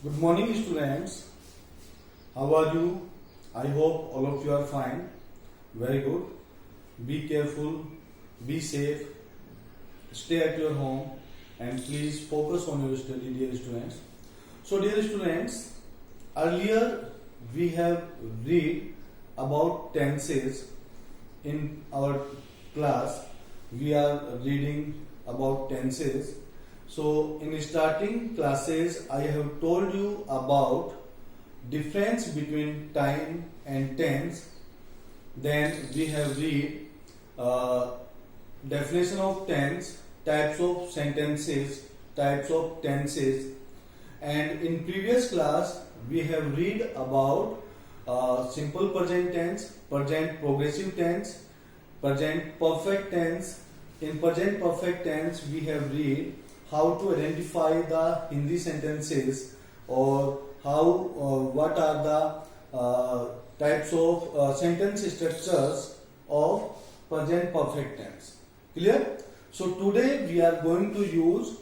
Good morning, students. How are you? I hope all of you are fine. Very good. Be careful, be safe, stay at your home, and please focus on your study, dear students. So, dear students, earlier we have read about tenses in our class. We are reading about tenses. So, in starting classes, I have told you about difference between time and tense. Then we have read definition of tense, types of sentences, types of tenses, and in previous class we have read about simple present tense, present progressive tense, present perfect tense. In present perfect tense we have read how to identify the Hindi sentences or how what are the types of sentence structures of present perfect tense. Clear? So today we are going to use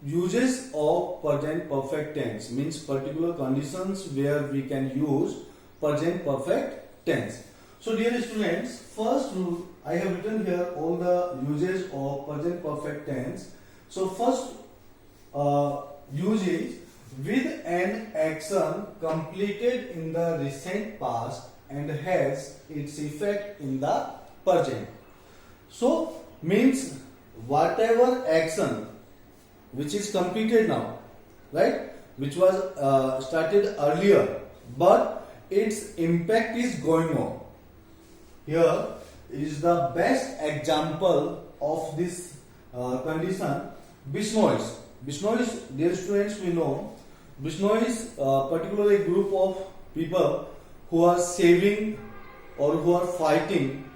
uses of present perfect tense, means particular conditions where we can use present perfect tense. So dear students, first rule I have written here all the uses of present perfect tense. So first usage, with an action completed in the recent past and has its effect in the present. So means whatever action which is completed now, right, which was started earlier but its impact is going on. Here is the best example of this condition. Bisnois. Bisnois, dear students, we know Bisnois is particularly a group of people who are saving or who are fighting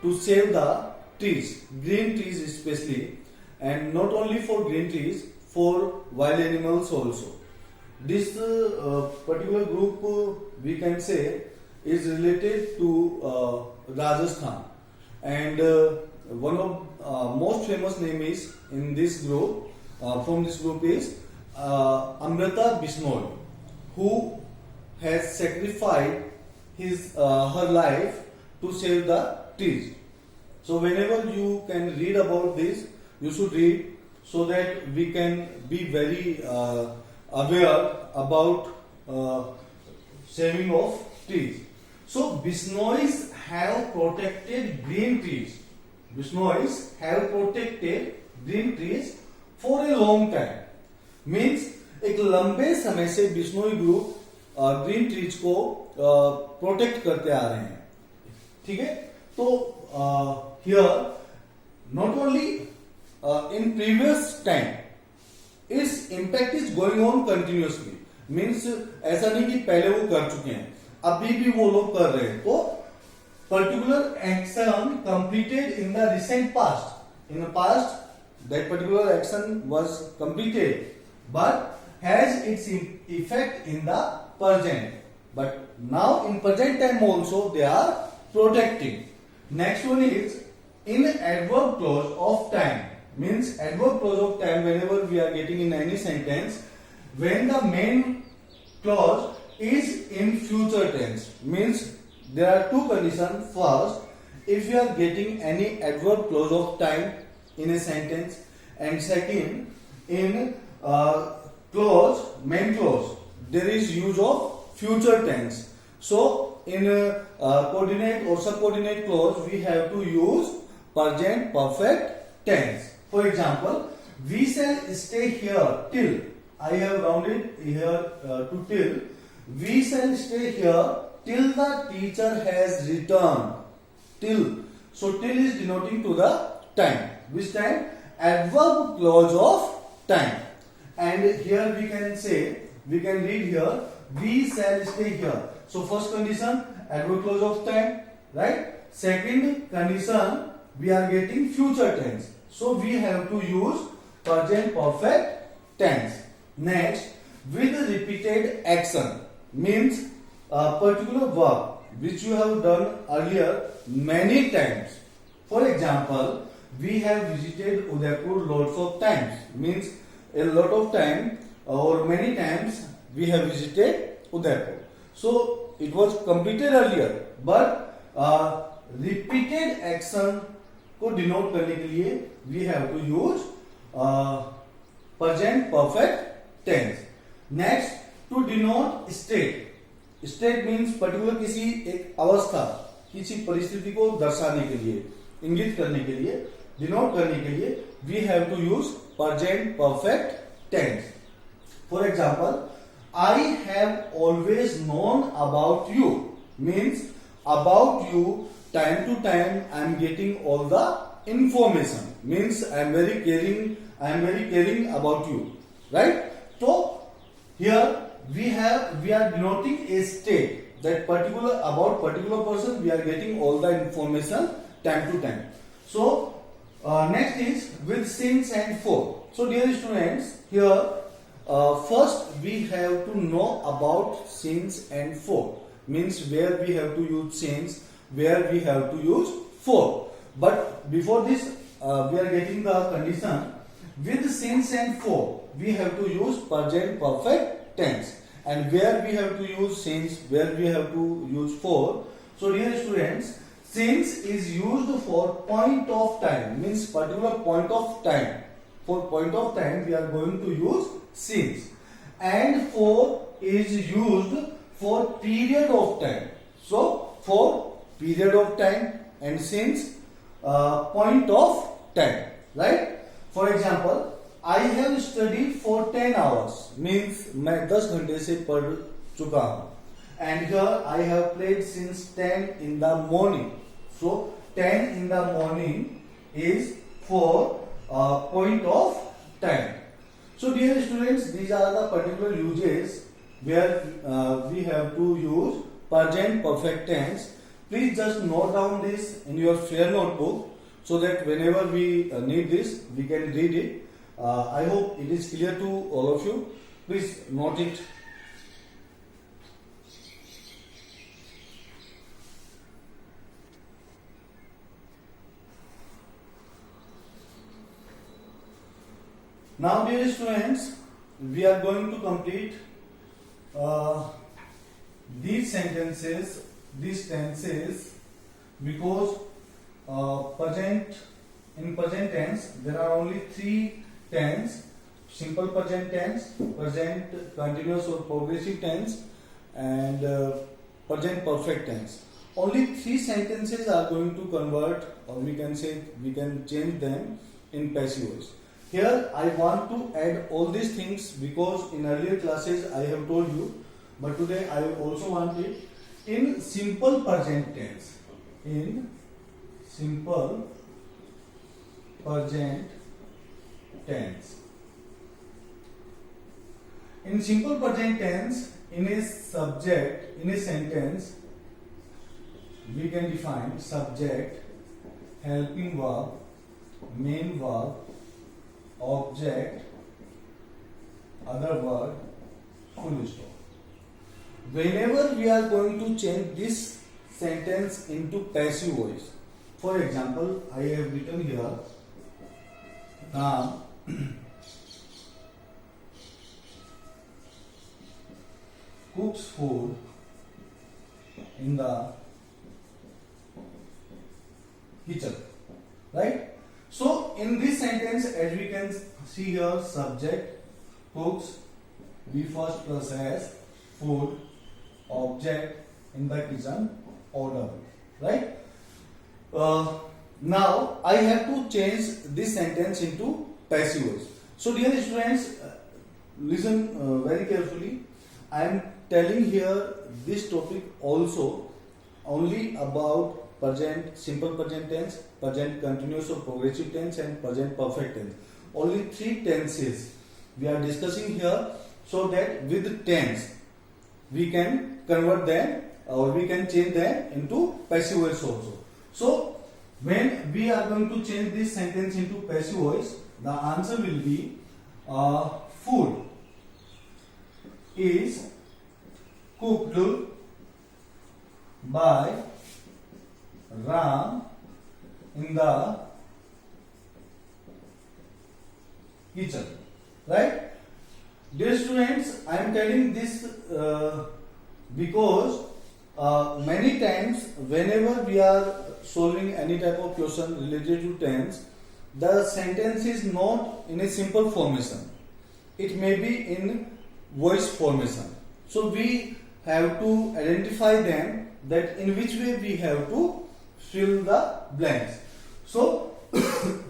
to save the trees, green trees especially, and not only for green trees, for wild animals also. This particular group we can say is related to Rajasthan, and one of most famous name is in this group from this group is Amrita Bisnoi, who has sacrificed her life to save the trees. So whenever you can read about this, you should read so that we can be very aware about saving of trees. So Bisnois have protected green trees. Bisnois have protected green trees for a long time. Means एक लंबे समय से Bishnoi group green trees को protect करते आ रहे हैं. ठीक है, तो here not only in previous time its impact is going on continuously. Means ऐसा नहीं कि पहले वो कर चुके हैं, अभी भी वो लोग कर रहे हैं. तो particular action completed in the recent past, in the past that particular action was completed but has its effect in the present, but now in present time also they are protecting. Next one is in adverb clause of time. Means adverb clause of time, whenever we are getting in any sentence, when the main clause is in future tense, means there are two conditions. First, if we are getting any adverb clause of time in a sentence, and second, in clause, main clause, there is use of future tense. So in coordinate or subordinate clause we have to use present perfect tense. For example, we shall stay here till, I have rounded here to till. We shall stay here till the teacher has returned. Till, so till is denoting to the time. Which time? Adverb clause of time. And here we can say, we can read here, we shall stay here. So first condition, adverb clause of time, right? Second condition, we are getting future tense. So we have to use present perfect tense. Next, with repeated action, means a particular verb which you have done earlier many times. For example, we have visited Udaipur lots of times. Means a lot of time or many times we have visited Udaipur. So it was completed earlier, but repeated action को denote करने के लिए we have to use present perfect tense. Next, to denote state. State means particular किसी एक अवस्था, किसी परिस्थिति को दर्शाने के लिए, इंगित करने के लिए, denote करने के लिए we have to use present perfect tense. For example, I have always known about you means about you time to time I am getting all the information, means I am very caring about you, right? So here we are denoting a state that about particular person we are getting all the information time to time. So next is with since and for. So dear students, here first we have to know about since and for, means where we have to use since, where we have to use for. But before this we are getting the condition with since and for we have to use present perfect tense, and where we have to use since, where we have to use for. So dear students, since is used for point of time, means particular point of time. For point of time we are going to use since, and for is used for period of time. So for period of time and since point of time, right? For example, I have studied for 10 hours, means मैं 10 घंटे से पढ़ चुका हूँ, and here I have played since 10 in the morning. So 10 in the morning is for point of time. So dear students, these are the particular uses where we have to use present perfect tense. Please just note down this in your fair notebook so that whenever we need this, we can read it. I hope it is clear to all of you. Please note it. Now dear students, we are going to complete these sentences, these tenses, because in present tense there are only 3 tense: simple present tense, present continuous or progressive tense, and present perfect tense. Only 3 sentences are going to convert, or we can say we can change them in passive voice. Here I want to add all these things because in earlier classes I have told you, but today I also want it in simple present tense. In simple present tense. In simple present tense, in a subject, in a sentence, we can define subject, helping verb, main verb, object, other word, full stop. Whenever we are going to change this sentence into passive voice, for example, I have written here now cooks food in the kitchen, right? So in this sentence, as we can see here, subject cooks, we first plus as food, object in the kitchen, order, right? Now I have to change this sentence into passive voice. So dear students, listen very carefully. I am telling here this topic also only about present simple present tense, present continuous or progressive tense, and present perfect tense. Only 3 tenses we are discussing here, so that with tense we can convert them, or we can change them into passive voice also. So when we are going to change this sentence into passive voice, the answer will be food is cooked by Ram in the kitchen, right? Dear students, I am telling this because many times whenever we are solving any type of question related to tense, the sentence is not in a simple formation. It may be in voice formation. So we have to identify them, that in which way we have to fill the blanks. So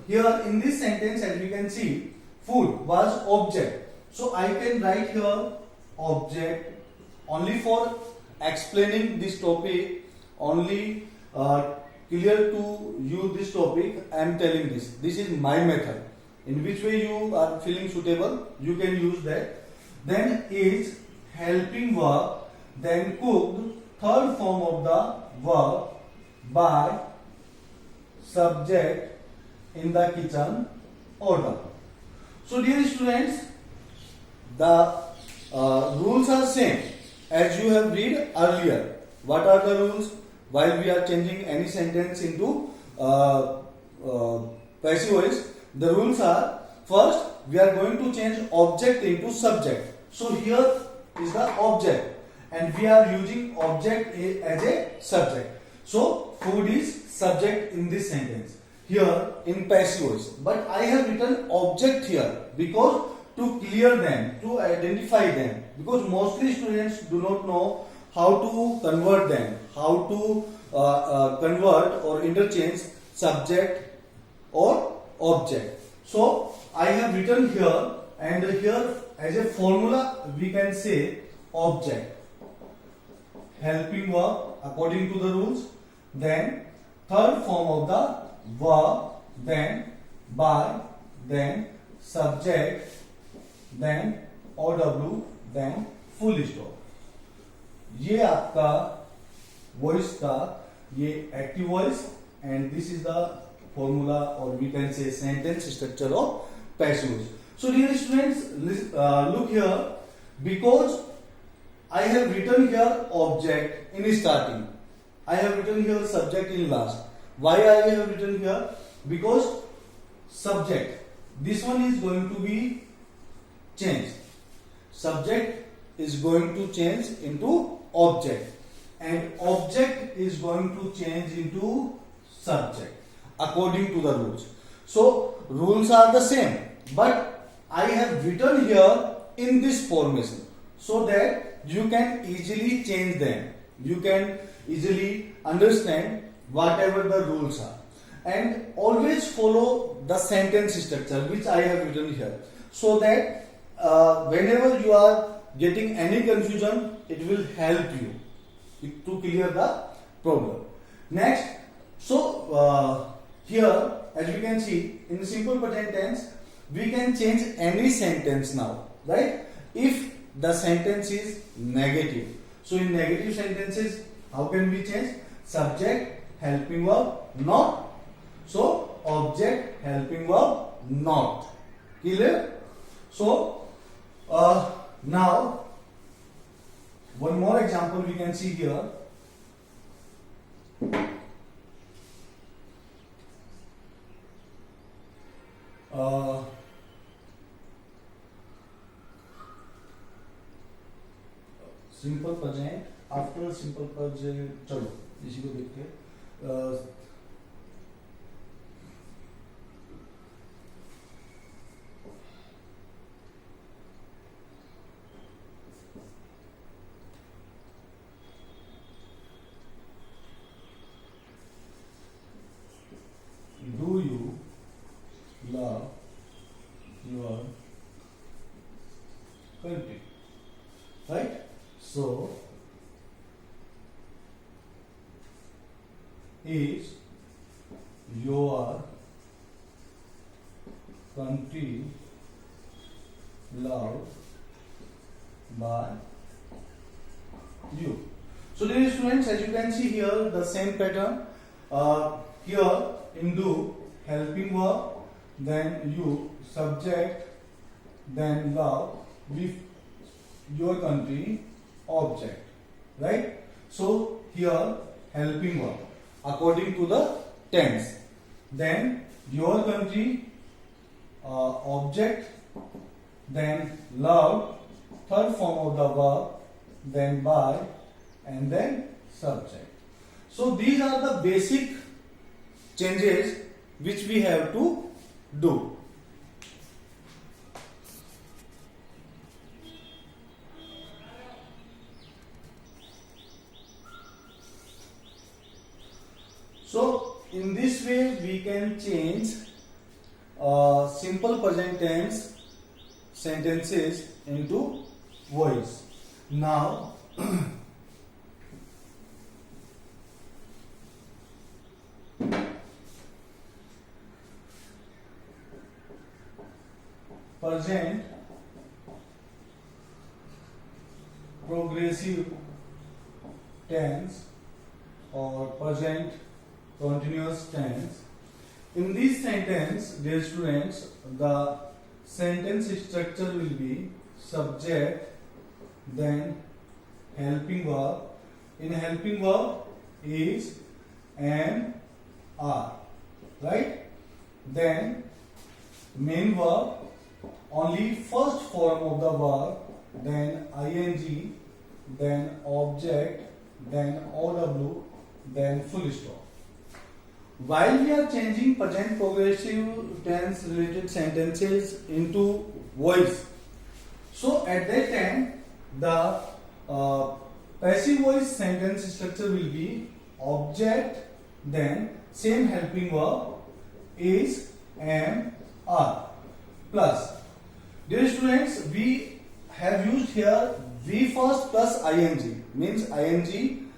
here in this sentence, as we can see, food was object. So I can write here object only for explaining this topic, only clear to you this topic. I am telling this. This is my method. In which way you are feeling suitable, you can use that. Then is helping verb, then cooked, third form of the verb, by, subject, in the kitchen, order. So dear students, the rules are same as you have read earlier. What are the rules? While we are changing any sentence into passive voice, the rules are: first, we are going to change object into subject. So here is the object, and we are using object as a subject. So food is subject in this sentence here in passive voice. But I have written object here because to clear them, to identify them, because mostly students do not know how to convert them, how to convert or interchange subject or object. So I have written here, and here as a formula we can say object, helping verb according to the rules, then third form of the verb, then by, then subject, then OW, then full stop. ये आपका voice का ये active voice, and this is the formula और we can say sentence structure of passive voice. So dear students, look here, because I have written here object in starting, I have written here subject in last. Why I have written here? Because subject, this one is going to be changed. Subject is going to change into object, and object is going to change into subject according to the rules. So rules are the same, but I have written here in this formation so that you can easily change them, you can easily understand whatever the rules are, and always follow the sentence structure which I have written here, so that whenever you are getting any confusion, it will help you to clear the problem. Next, so here as we can see, in simple present tense we can change any sentence now, right? If the sentence is negative, so in negative sentences how can we change? Subject, helping verb, not. So object, helping verb, not. Clear? So now one more example we can see here. Simple present, after simple present, चलो इसी को देखते हैं. Do you love your country? Right? So, is your country loved by you? So dear students, as you can see here, the same pattern. Here in do, helping verb, then you, subject, then love, with your country, object, right? So here helping verb according to the tense, then your country, object, then loved, third form of the verb, then by, and then subject. So these are the basic changes which we have to do. So in this way we can change simple present tense sentences into voice. Now present progressive tense or present continuous tense. In this sentence, dear students, the sentence structure will be subject, then helping verb. In helping verb is am, are, right? Then main verb, only first form of the verb, then ing, then object, then OW, then full stop. While we are changing present progressive tense related sentences into voice, so at that time the passive voice sentence structure will be object, then same helping verb is, am, are, plus. Dear students, we have used here V first plus ing, means ing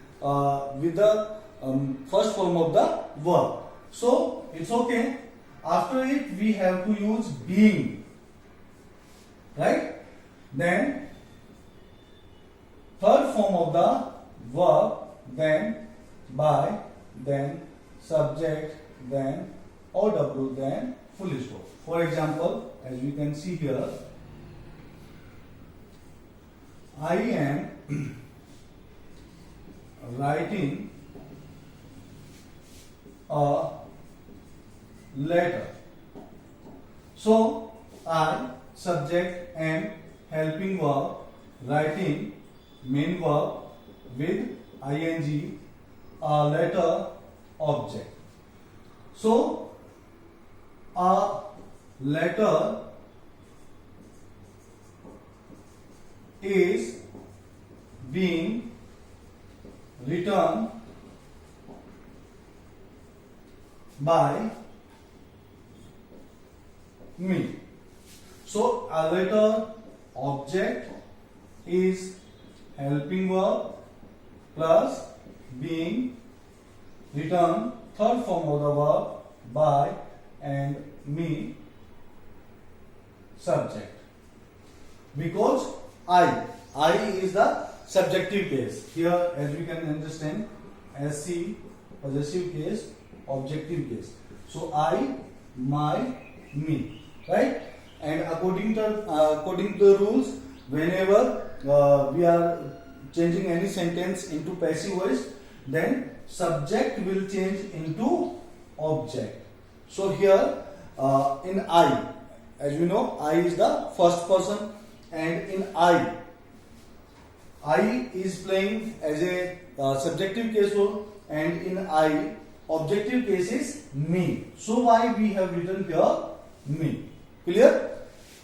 with the first form of the verb. So it's okay. After it we have to use being, right? Then third form of the verb, then by, then subject, then OW, then full stop. For example, as we can see here, I am writing a letter. So I, subject, am, helping verb, writing, main verb with ing, a letter, object. So a letter is being written by me. So a letter object is helping verb plus being written, third form of the verb, by, and me, subject. Because I is the subjective case. Here, as we can understand, SC, possessive case, objective case. So I, my, me, right? And according to the rules, whenever we are changing any sentence into passive voice, then subject will change into object. So here in I, as you know, I is the first person, and in I is playing as a subjective case role, and in I, objective case is me. So why we have written here me? Clear?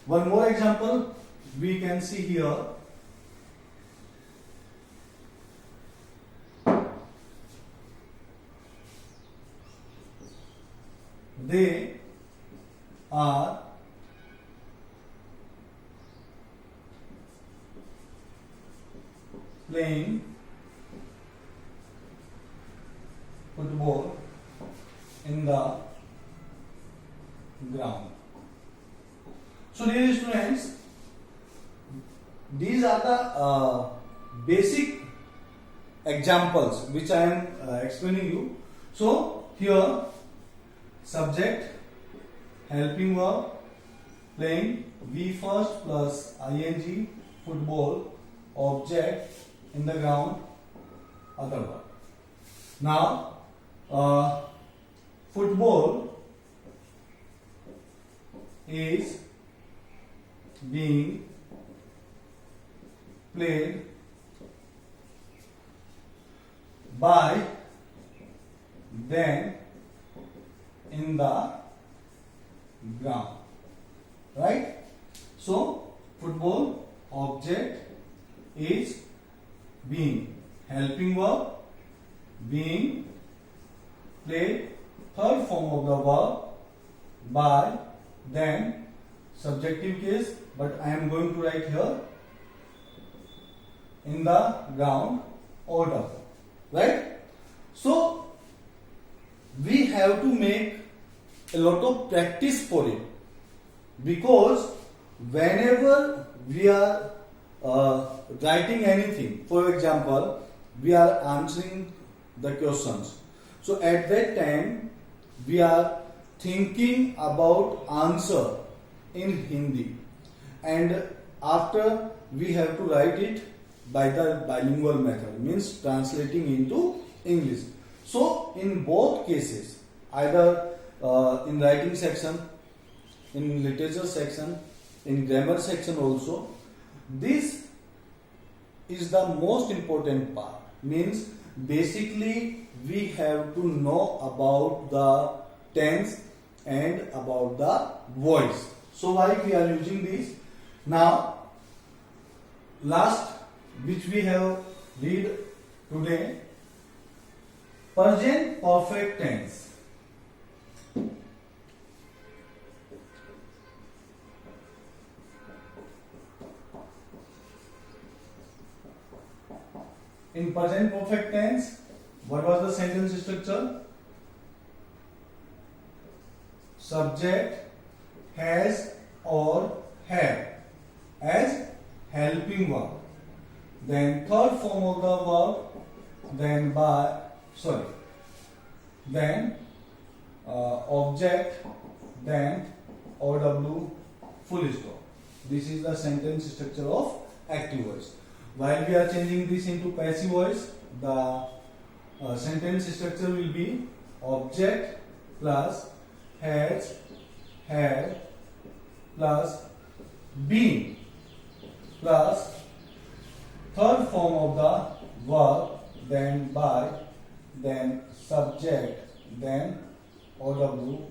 One more example we can see here. They are playing football in the ground. So dear students, these are the basic examples which I am explaining you. So here subject, helping verb, playing, V first plus ing, football, object, in the ground, other verb. Now football is being played by them in the ground, right? So football object is being, helping verb being played, third form of the verb by them, subjective case, but I am going to write here in the ground order, right? So we have to make a lot of practice for it, because whenever we are writing anything, for example, we are answering the questions, so at that time we are thinking about answer in Hindi, and after we have to write it by the bilingual method, means translating into English. So in both cases, either in writing section, in literature section, in grammar section also, this is the most important part. Means basically we have to know about the tense and about the voice. So why we are using this? Now last which we have read today, present perfect tense. In present perfect tense, what was the sentence structure? Subject, has or have as helping verb. Then third form of the verb, then object, then OW, full stop. This is the sentence structure of active voice. While we are changing this into passive voice, the sentence structure will be object plus has, had plus been plus third form of the verb, then by, then subject, then OW,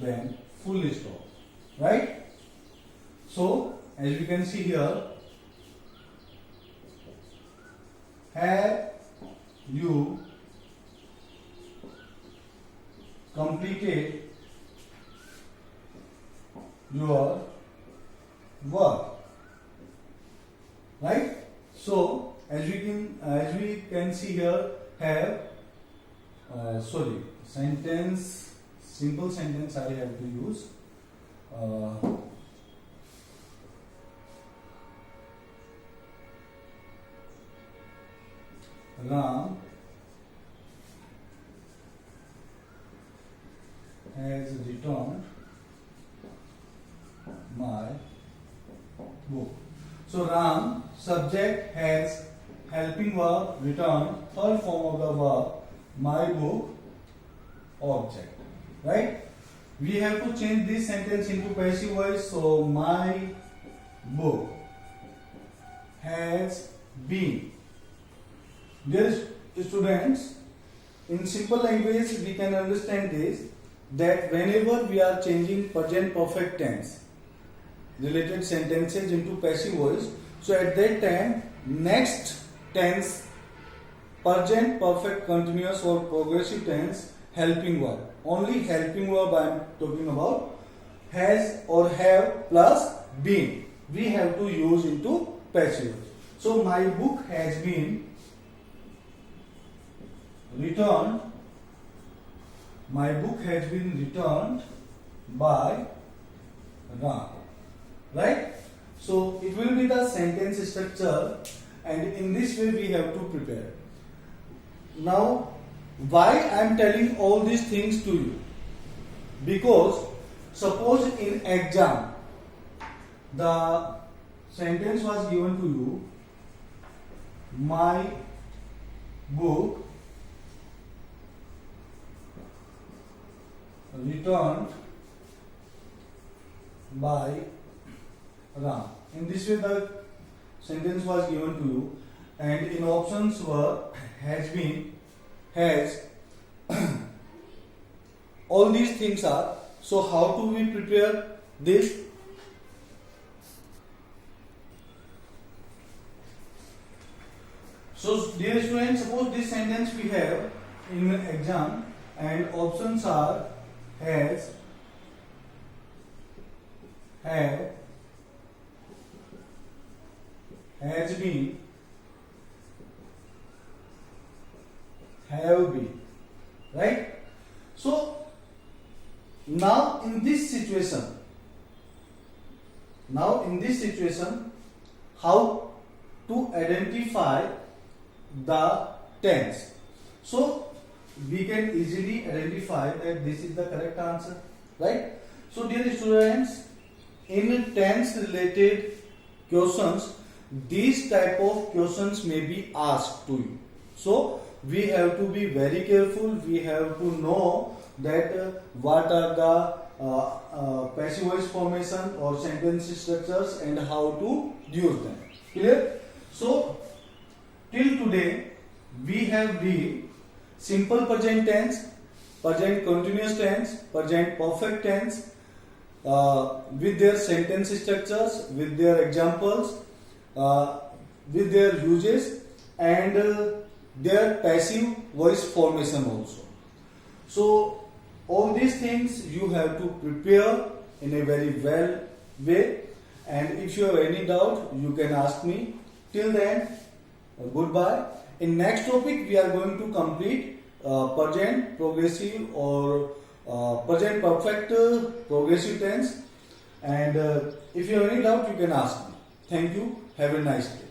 then full stop, right? So as you can see here, have you completed your work, right? So as we can see here, have sentence, simple sentence I have to use. Ram has returned my book. So Ram, subject, has, helping verb, return, third form of the verb, my book, object, right? We have to change this sentence into passive voice. So my book has been. Dear students, in simple language we can understand this, that whenever we are changing present perfect tense related sentences into passive voice, so at that time next tense, present perfect continuous or progressive tense, helping verb, only helping verb I am talking about, has or have plus been, we have to use into passive voice. So my book has been returned, my book has been returned by Ram, right? So it will be the sentence structure, and in this way we have to prepare. Now why I am telling all these things to you? Because suppose in exam the sentence was given to you, my book returned by Ram. In this way the sentence was given to you, and in options were has been, has. All these things are. So how do we prepare this? So dear students, suppose this sentence we have in exam and options are has, have, has been, have been, right? So now in this situation, how to identify the tense? So we can easily identify that this is the correct answer, right? So dear students, in tense related questions, these type of questions may be asked to you. So we have to be very careful. We have to know that what are the passive voice formation or sentence structures and how to use them. Clear? So till today we have read simple present tense, present continuous tense, present perfect tense with their sentence structures, with their examples, with their uses and their passive voice formation also. So all these things you have to prepare in a very well way, and if you have any doubt you can ask me. Till then, goodbye. In next topic we are going to complete present progressive or present perfect progressive tense, and if you have any doubt you can ask me. Thank you. Have a nice day.